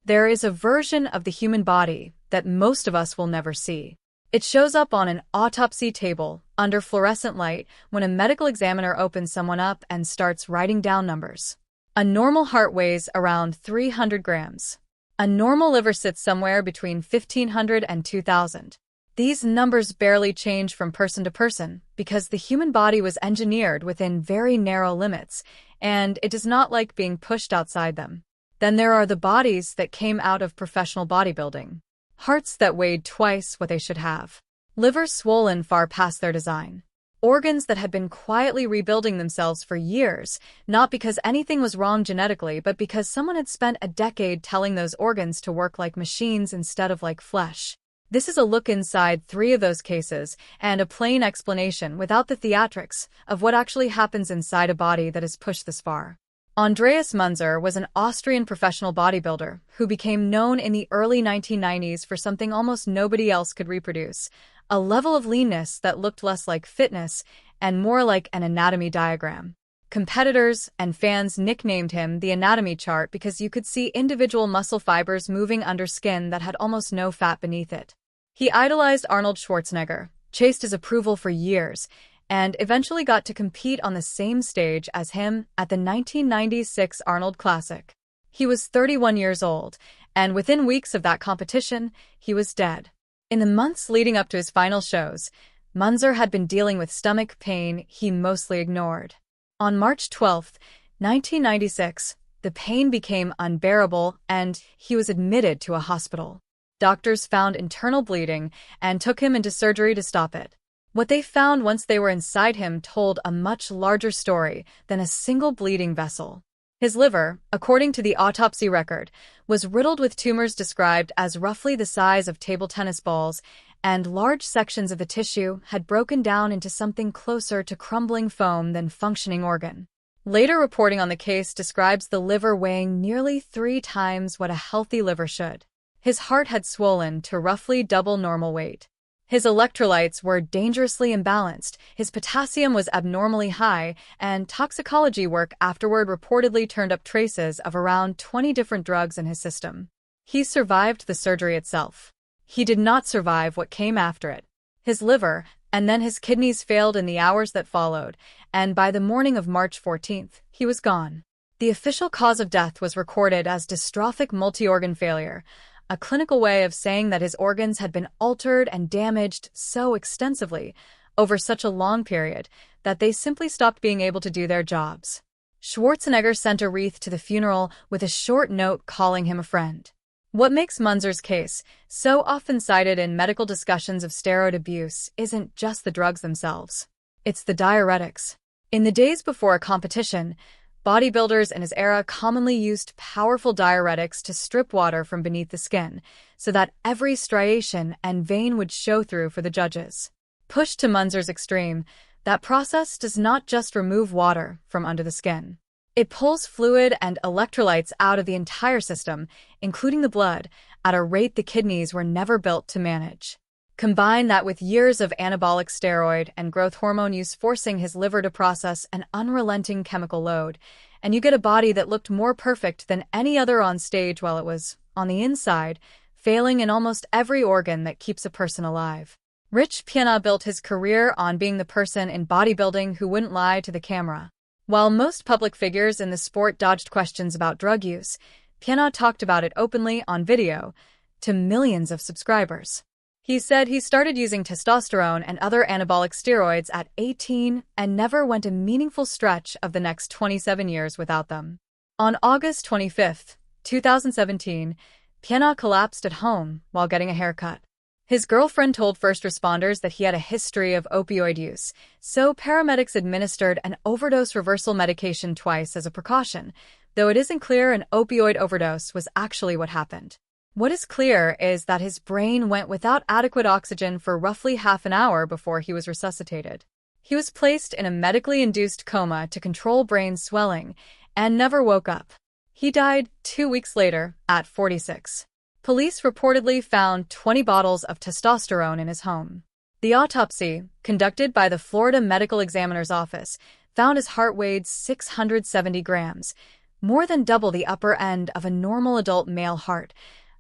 There is a version of the human body that most of us will never see. It shows up on an autopsy table under fluorescent light when a medical examiner opens someone up and starts writing down numbers. A normal heart weighs around 300 grams. A normal liver sits somewhere between 1,500 and 2,000. These numbers barely change from person to person because the human body was engineered within very narrow limits, and it does not like being pushed outside them. Then there are the bodies that came out of professional bodybuilding. Hearts that weighed twice what they should have. Livers swollen far past their design. Organs that had been quietly rebuilding themselves for years, not because anything was wrong genetically, but because someone had spent a decade telling those organs to work like machines instead of like flesh. This is a look inside 3 of those cases, and a plain explanation, without the theatrics, of what actually happens inside a body that is pushed this far. Andreas Munzer was an Austrian professional bodybuilder who became known in the early 1990s for something almost nobody else could reproduce, a level of leanness that looked less like fitness and more like an anatomy diagram. Competitors and fans nicknamed him the anatomy chart because you could see individual muscle fibers moving under skin that had almost no fat beneath it. He idolized Arnold Schwarzenegger, chased his approval for years, and eventually got to compete on the same stage as him at the 1996 Arnold Classic. He was 31 years old, and within weeks of that competition, he was dead. In the months leading up to his final shows, Munzer had been dealing with stomach pain he mostly ignored. On March 12, 1996, the pain became unbearable and he was admitted to a hospital. Doctors found internal bleeding and took him into surgery to stop it. What they found once they were inside him told a much larger story than a single bleeding vessel. His liver, according to the autopsy record, was riddled with tumors described as roughly the size of table tennis balls, and large sections of the tissue had broken down into something closer to crumbling foam than functioning organ. Later reporting on the case describes the liver weighing nearly 3 times what a healthy liver should. His heart had swollen to roughly double normal weight. His electrolytes were dangerously imbalanced, his potassium was abnormally high, and toxicology work afterward reportedly turned up traces of around 20 different drugs in his system. He survived the surgery itself. He did not survive what came after it. His liver, and then his kidneys failed in the hours that followed, and by the morning of March 14th, he was gone. The official cause of death was recorded as dystrophic multi-organ failure, a clinical way of saying that his organs had been altered and damaged so extensively over such a long period that they simply stopped being able to do their jobs. Schwarzenegger sent a wreath to the funeral with a short note calling him a friend. What makes Munzer's case so often cited in medical discussions of steroid abuse isn't just the drugs themselves. It's the diuretics. In the days before a competition, bodybuilders in his era commonly used powerful diuretics to strip water from beneath the skin, so that every striation and vein would show through for the judges. Pushed to Munzer's extreme, that process does not just remove water from under the skin. It pulls fluid and electrolytes out of the entire system, including the blood, at a rate the kidneys were never built to manage. Combine that with years of anabolic steroid and growth hormone use forcing his liver to process an unrelenting chemical load, and you get a body that looked more perfect than any other on stage while it was, on the inside, failing in almost every organ that keeps a person alive. Rich Piana built his career on being the person in bodybuilding who wouldn't lie to the camera. While most public figures in the sport dodged questions about drug use, Piana talked about it openly on video to millions of subscribers. He said he started using testosterone and other anabolic steroids at 18 and never went a meaningful stretch of the next 27 years without them. On August 25, 2017, Piana collapsed at home while getting a haircut. His girlfriend told first responders that he had a history of opioid use, so paramedics administered an overdose reversal medication twice as a precaution, though it isn't clear an opioid overdose was actually what happened. What is clear is that his brain went without adequate oxygen for roughly half an hour before he was resuscitated. He was placed in a medically induced coma to control brain swelling and never woke up. He died 2 weeks later at 46. Police reportedly found 20 bottles of testosterone in his home. The autopsy, conducted by the Florida Medical Examiner's Office, found his heart weighed 670 grams, more than double the upper end of a normal adult male heart,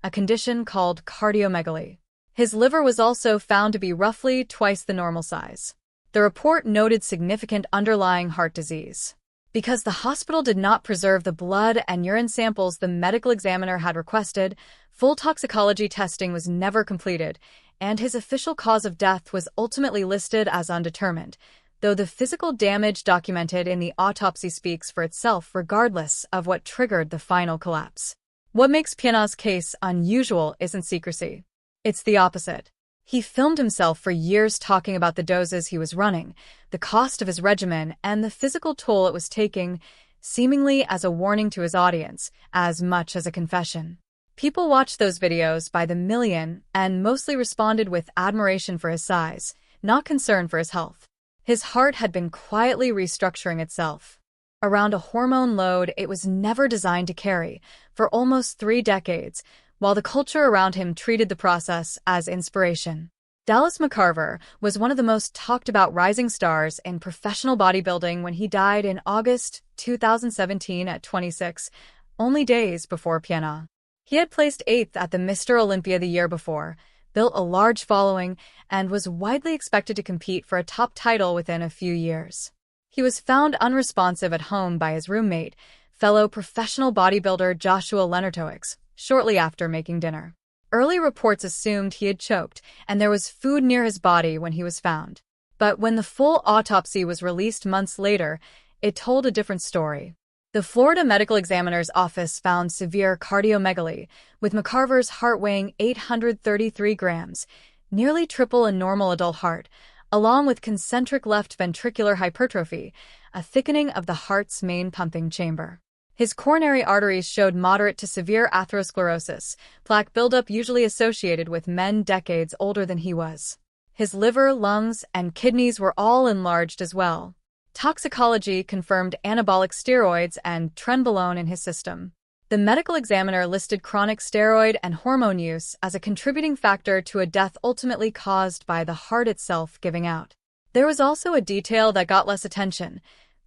a condition called cardiomegaly. His liver was also found to be roughly twice the normal size. The report noted significant underlying heart disease. Because the hospital did not preserve the blood and urine samples the medical examiner had requested, full toxicology testing was never completed, and his official cause of death was ultimately listed as undetermined, though the physical damage documented in the autopsy speaks for itself regardless of what triggered the final collapse. What makes Piana's case unusual isn't secrecy. It's the opposite. He filmed himself for years talking about the doses he was running, the cost of his regimen, and the physical toll it was taking, seemingly as a warning to his audience, as much as a confession. People watched those videos by the million and mostly responded with admiration for his size, not concern for his health. His heart had been quietly restructuring itself around a hormone load it was never designed to carry for almost 3 decades, while the culture around him treated the process as inspiration. Dallas McCarver was one of the most talked-about rising stars in professional bodybuilding when he died in August 2017 at 26, only days before Piana. He had placed 8th at the Mr. Olympia the year before, built a large following, and was widely expected to compete for a top title within a few years. He was found unresponsive at home by his roommate, fellow professional bodybuilder Joshua Lenartoix, shortly after making dinner. Early reports assumed he had choked, and there was food near his body when he was found. But when the full autopsy was released months later, it told a different story. The Florida Medical Examiner's Office found severe cardiomegaly, with McCarver's heart weighing 833 grams, nearly triple a normal adult heart, along with concentric left ventricular hypertrophy, a thickening of the heart's main pumping chamber. His coronary arteries showed moderate to severe atherosclerosis, plaque buildup usually associated with men decades older than he was. His liver, lungs, and kidneys were all enlarged as well. Toxicology confirmed anabolic steroids and trenbolone in his system. The medical examiner listed chronic steroid and hormone use as a contributing factor to a death ultimately caused by the heart itself giving out. There was also a detail that got less attention.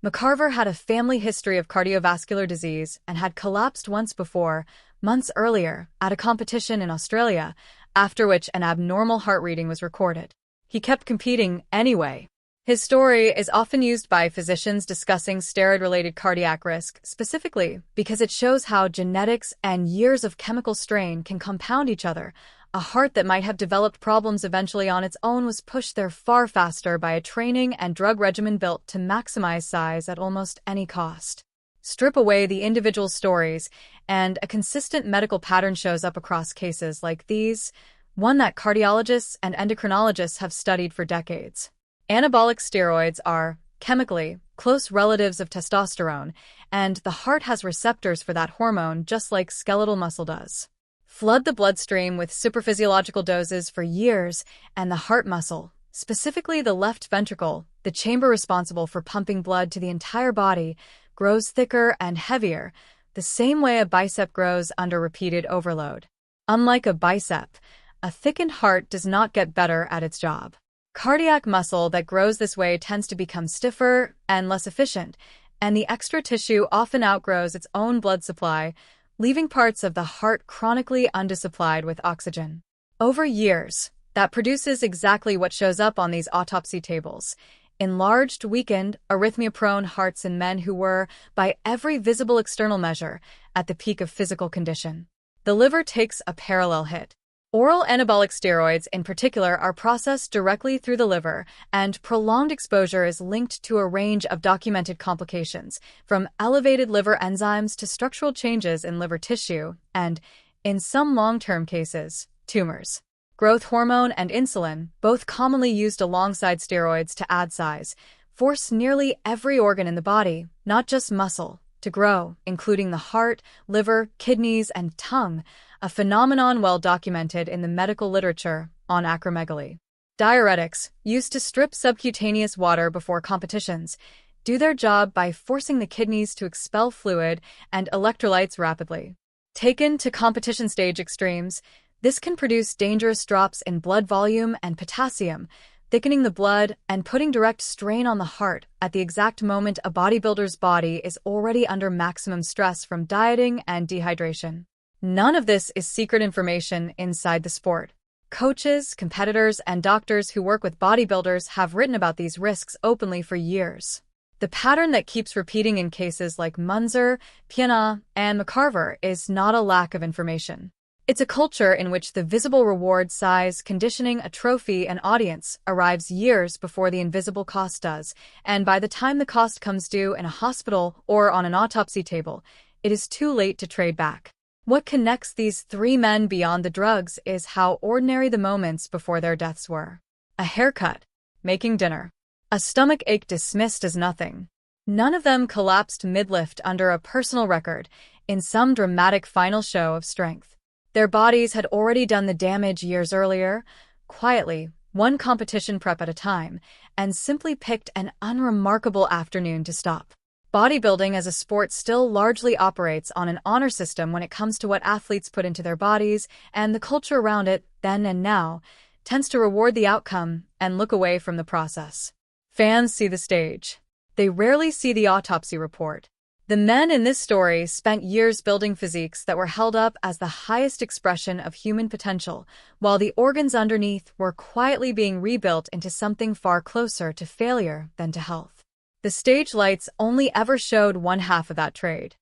McCarver had a family history of cardiovascular disease and had collapsed once before, months earlier, at a competition in Australia, after which an abnormal heart reading was recorded. He kept competing anyway. His story is often used by physicians discussing steroid-related cardiac risk, specifically because it shows how genetics and years of chemical strain can compound each other. A heart that might have developed problems eventually on its own was pushed there far faster by a training and drug regimen built to maximize size at almost any cost. Strip away the individual stories, and a consistent medical pattern shows up across cases like these, one that cardiologists and endocrinologists have studied for decades. Anabolic steroids are, chemically, close relatives of testosterone, and the heart has receptors for that hormone just like skeletal muscle does. Flood the bloodstream with supraphysiological doses for years, and the heart muscle, specifically the left ventricle, the chamber responsible for pumping blood to the entire body, grows thicker and heavier, the same way a bicep grows under repeated overload. Unlike a bicep, a thickened heart does not get better at its job. Cardiac muscle that grows this way tends to become stiffer and less efficient, and the extra tissue often outgrows its own blood supply, leaving parts of the heart chronically undersupplied with oxygen. Over years, that produces exactly what shows up on these autopsy tables: enlarged, weakened, arrhythmia-prone hearts in men who were, by every visible external measure, at the peak of physical condition. The liver takes a parallel hit. Oral anabolic steroids, in particular, are processed directly through the liver, and prolonged exposure is linked to a range of documented complications, from elevated liver enzymes to structural changes in liver tissue, and, in some long-term cases, tumors. Growth hormone and insulin, both commonly used alongside steroids to add size, force nearly every organ in the body, not just muscle, to grow, including the heart, liver, kidneys, and tongue, a phenomenon well documented in the medical literature on acromegaly. Diuretics, used to strip subcutaneous water before competitions, do their job by forcing the kidneys to expel fluid and electrolytes rapidly. Taken to competition stage extremes, this can produce dangerous drops in blood volume and potassium, thickening the blood and putting direct strain on the heart at the exact moment a bodybuilder's body is already under maximum stress from dieting and dehydration. None of this is secret information inside the sport. Coaches, competitors, and doctors who work with bodybuilders have written about these risks openly for years. The pattern that keeps repeating in cases like Munzer, Piana, and McCarver is not a lack of information. It's a culture in which the visible reward, size, conditioning, a trophy, and audience arrives years before the invisible cost does, and by the time the cost comes due in a hospital or on an autopsy table, it is too late to trade back. What connects these three men beyond the drugs is how ordinary the moments before their deaths were. A haircut, making dinner, a stomach ache dismissed as nothing. None of them collapsed mid-lift under a personal record in some dramatic final show of strength. Their bodies had already done the damage years earlier, quietly, one competition prep at a time, and simply picked an unremarkable afternoon to stop. Bodybuilding as a sport still largely operates on an honor system when it comes to what athletes put into their bodies, and the culture around it, then and now, tends to reward the outcome and look away from the process. Fans see the stage. They rarely see the autopsy report. The men in this story spent years building physiques that were held up as the highest expression of human potential, while the organs underneath were quietly being rebuilt into something far closer to failure than to health. The stage lights only ever showed one half of that trade.